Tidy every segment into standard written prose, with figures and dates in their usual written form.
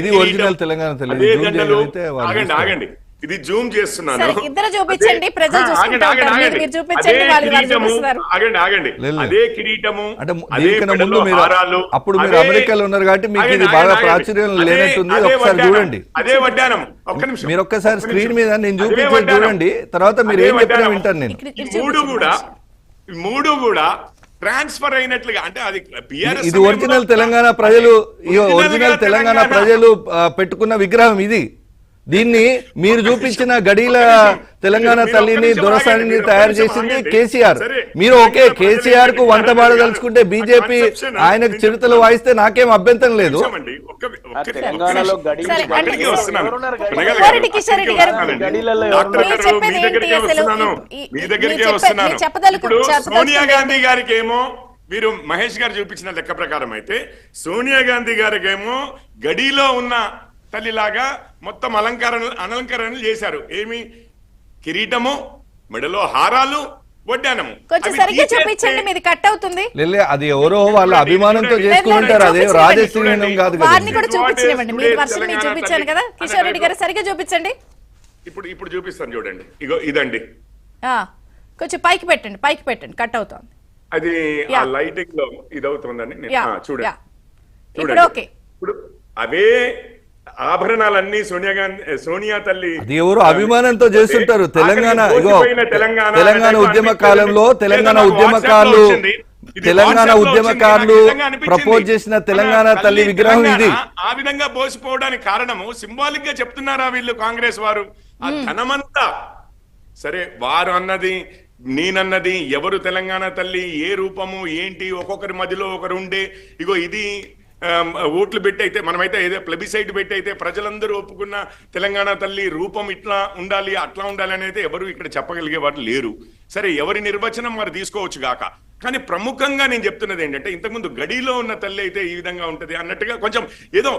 ఇది ఒరిజినల్ తెలంగాణ ఆగండి ఇది జూమ్ చేస్తున్నాను. ఇద్దరు చూపించండి, ప్రజలు చూసుకుంటారు. మీరు చూపించండి, ఆగండి. అదే కిరీటము ముందు అప్పుడు మీరు అమెరికాలో ఉన్నారు కాబట్టి మీకు ఇది బాగా ప్రాచుర్యం లేనట్టుంది. ఒకసారి చూడండి, అదే వడ్డానం. ఒక్క నిమిషం, మీరు ఒక్కసారి స్క్రీన్ మీద నేను చూపించేది చూడండి, తర్వాత మీరు ఏం చెప్పినా వింటాను నేను. మూడు కూడా ట్రాన్స్ఫర్ అయినట్లుగా, అంటే అది ఇది ఒరిజినల్ తెలంగాణ ప్రజలు పెట్టుకున్న విగ్రహం ఇది. దీన్ని మీరు చూపించిన గడీల తెలంగాణ తల్లిని దొరసానిని తయారు చేసింది కేసీఆర్. మీరు ఓకే, కేసీఆర్ కు వంట బాడదలుచుకుంటే బీజేపీ ఆయనకు చిరుతలు వాయిస్తే నాకేం అభ్యంతరం లేదు. సోనియా గాంధీ గారికి ఏమో మీరు మహేష్ గారు చూపించిన లెక్క ప్రకారం అయితే సోనియా గాంధీ గారికి ఏమో గడిలో ఉన్న తల్లిలాగా మొత్తం అలంకరణలు చేశారు. ఏమి కిరీటము, మెడలో హారాలు, వడ్డానము. అది ఎవరో వాళ్ళ అభిమానంతో చేసుకుంటారు, అదే రాజశ్రీనం కాదు కదా. ఇప్పుడు చూపిస్తాను చూడండి. ఇగో ఇదండి, కొంచెం పైకి పెట్టండి కట్ అవుతుంది. అది లైటింగ్ లో ఇదవుతుందని చూడండి. ఇప్పుడు అవే ఆభరణాలన్నీ సోనియా తల్లి ఎవరు అభిమానంతో చేస్తుంటారు. తెలంగాణ ఉద్యమ కాలంలో తెలంగాణ ఉద్యమకారులు ప్రపోజ్ చేసిన తెలంగాణ తల్లి విగ్రహం ఇది. ఆ విధంగా బోసిపోవడానికి కారణము సింబాలిక్ గా చెప్తున్నారా వీళ్ళు కాంగ్రెస్ వారు? ఆ ధనమంతా సరే, వారు అన్నది నేనన్నది, ఎవరు తెలంగాణ తల్లి, ఏ రూపము ఏంటి, ఒక్కొక్కరి మధ్యలో ఒకరు ఉండే, ఇగో ఇది ఓట్లు పెట్టి అయితే మనమైతే ఏదో ప్లెబిసైట్ పెట్టి అయితే ప్రజలందరూ ఒప్పుకున్న తెలంగాణ తల్లి రూపం ఇట్లా ఉండాలి అట్లా ఉండాలి అనేది ఎవరు ఇక్కడ చెప్పగలిగే వారు లేరు. సరే, ఎవరి నిర్వచనం వారు తీసుకోవచ్చు గాక, కానీ ప్రముఖంగా నేను చెప్తున్నది ఏంటంటే ఇంతకుముందు గడిలో ఉన్న తల్లి అయితే ఈ విధంగా ఉంటది అన్నట్టుగా, కొంచెం ఏదో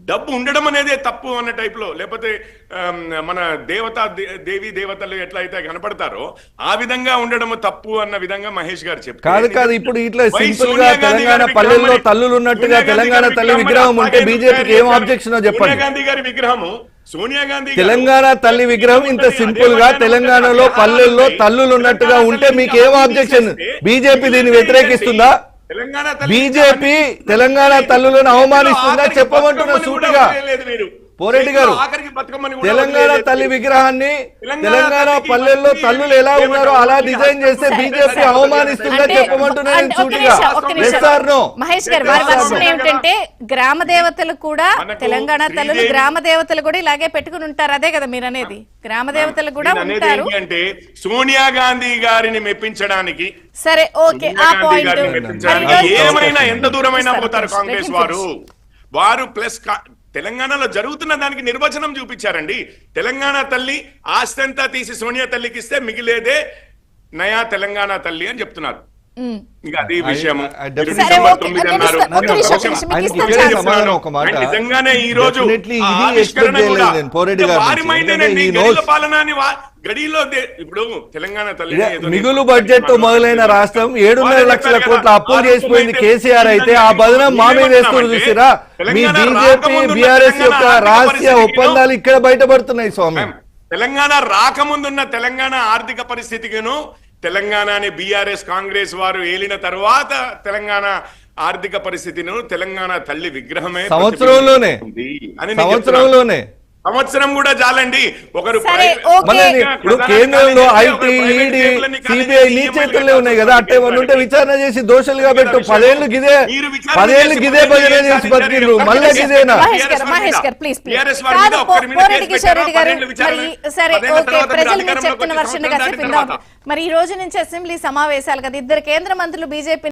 డబ్బు ఉండడం అనేదే తప్పు అన్న టైప్ లో, లేకపోతే మన దేవి దేవతలు ఎట్లా అయితే కనపడతారో ఆ విధంగా ఉండడం తప్పు అన్న విధంగా మహేష్ గారు చెప్పారు. కాదు ఇప్పుడు ఇట్లా సింపుల్ గా తెలంగాణ పల్లెల్లో తల్లులు ఉన్నట్టుగా తెలంగాణ తల్లి విగ్రహం ఉంటే బీజేపీకి ఏం ఆబ్జెక్షన్ చెప్పండి. సోనియా గాంధీ గారి విగ్రహము, సోనియా గాంధీ తెలంగాణ తల్లి విగ్రహం ఇంత సింపుల్ గా తెలంగాణలో పల్లెల్లో తల్లులు ఉన్నట్టుగా ఉంటే మీకు ఏం ఆబ్జెక్షన్? బీజేపీ దీన్ని వ్యతిరేకిస్తుందా? బీజేపీ తెలంగాణ తల్లులను అవమానిస్తుందా చెప్పమంటున్న సూటిగా పోరెడ్డి గారు. తెలంగాణ తల్లి విగ్రహాన్ని తెలంగాణ పల్లెల్లో తల్లులు ఎలా ఉన్నారో అలా డిజైన్ చేస్తే బీజేపీ అవమానిస్తుందా చెప్పమంటున్నారు సూటిగా. మహేష్ గారు, వారి వర్షన్ ఏమిటంటే గ్రామ దేవతలు కూడా, తెలంగాణ తల్లులు గ్రామ దేవతలు కూడా ఇలాగే పెట్టుకుని ఉంటారు. అదే కదా మీరు అనేది? గ్రామ దేవతలు కూడా ఉంటారు అంటే సోనియా గాంధీ గారిని మెప్పించడానికి. సరే, ఓకే, ఆ పాయింట్ ఏమైనా ఎంత దూరమైనా పోతారు కాంగ్రెస్ వారు ప్లస్ తెలంగాణలో జరుగుతున్న దానికి నిర్వచనం చూపించారండి. తెలంగాణ తల్లి ఆస్తి అంతా తీసి సోనియా తల్లికి ఇస్తే మిగిలేదే నయా తెలంగాణ తల్లి అని చెప్తున్నారు. ఇంకా అది విషయము. నిజంగానే ఈ రోజు గడిలో ఇప్పుడు తెలంగాణ తల్లి మిగులు బడ్జెట్ మొదలైన రాష్ట్రం 7.5 లక్షల కోట్ల అప్పులు చేసిపోయింది కేసీఆర్ అయితే ఆ బదనం మా మీద వేస్తూ చూసిరా. మీ బీజేపీ బీఆర్ఎస్ యొక్క రహస్య ఒప్పందాలు ఇక్కడ బయటపడుతున్నాయి స్వామి. తెలంగాణ రాకముందున్న తెలంగాణ ఆర్థిక పరిస్థితికిను తెలంగాణని బీఆర్ఎస్ కాంగ్రెస్ వారు ఏలిన తర్వాత తెలంగాణ ఆర్థిక పరిస్థితిను తెలంగాణ తల్లి విగ్రహమే సంవత్సరంలోనే సంవత్సరం కూడా చాలండి. ఒకరు కేంద్రంలో ఐటీ, ఈడీ, సిబిఐ నీ చేతుల్లో ఉన్నాయి కదా, అట్టే వాళ్ళు ఉంటే విచారణ చేసి దోషులుగా పెట్టు. 10 ఏళ్ళు గిదే భజన చేసి బతికిండ్రు, మళ్ళీ గిదేనా? మరి ఈ రోజు నుంచి అసెంబ్లీ సమావేశాలు కదా, 2 కేంద్ర మంత్రులు బీజేపీ